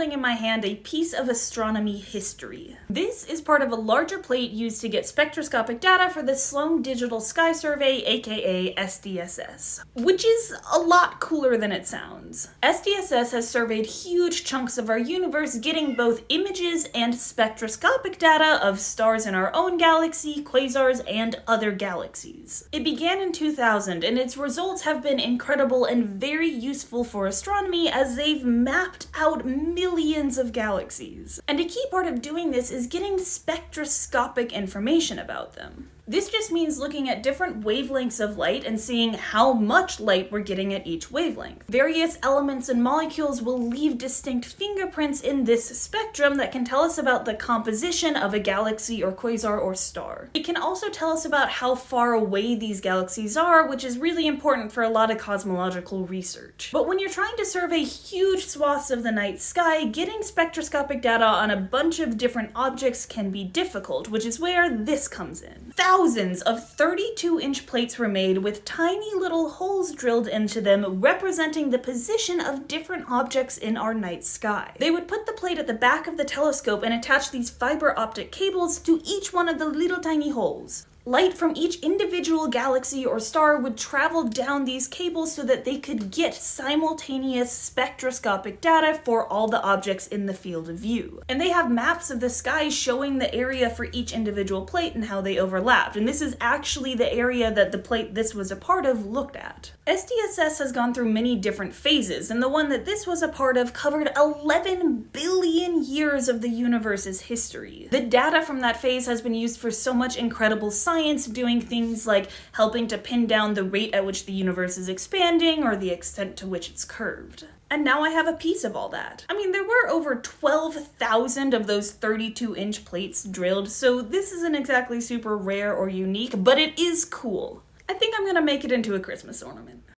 holding in my hand a piece of astronomy history. This is part of a larger plate used to get spectroscopic data for the Sloan Digital Sky Survey, aka SDSS, which is a lot cooler than it sounds. SDSS has surveyed huge chunks of our universe, getting both images and spectroscopic data of stars in our own galaxy, quasars, and other galaxies. It began in 2000, and its results have been incredible and very useful for astronomy as they've mapped out millions of galaxies. And a key part of doing this is getting spectroscopic information about them. This just means looking at different wavelengths of light and seeing how much light we're getting at each wavelength. Various elements and molecules will leave distinct fingerprints in this spectrum that can tell us about the composition of a galaxy or quasar or star. It can also tell us about how far away these galaxies are, which is really important for a lot of cosmological research. But when you're trying to survey huge swaths of the night sky, getting spectroscopic data on a bunch of different objects can be difficult, which is where this comes in. Thousands of 32-inch plates were made with tiny little holes drilled into them representing the position of different objects in our night sky. They would put the plate at the back of the telescope and attach these fiber optic cables to each one of the little tiny holes. Light from each individual galaxy or star would travel down these cables so that they could get simultaneous spectroscopic data for all the objects in the field of view. And they have maps of the sky showing the area for each individual plate and how they overlapped. And this is actually the area that the plate this was a part of looked at. SDSS has gone through many different phases, and the one that this was a part of covered 11 billion years of the universe's history. The data from that phase has been used for so much incredible science, doing things like helping to pin down the rate at which the universe is expanding or the extent to which it's curved. And now I have a piece of all that. I mean, there were over 12,000 of those 32-inch plates drilled, so this isn't exactly super rare or unique, but it is cool. I think I'm gonna make it into a Christmas ornament.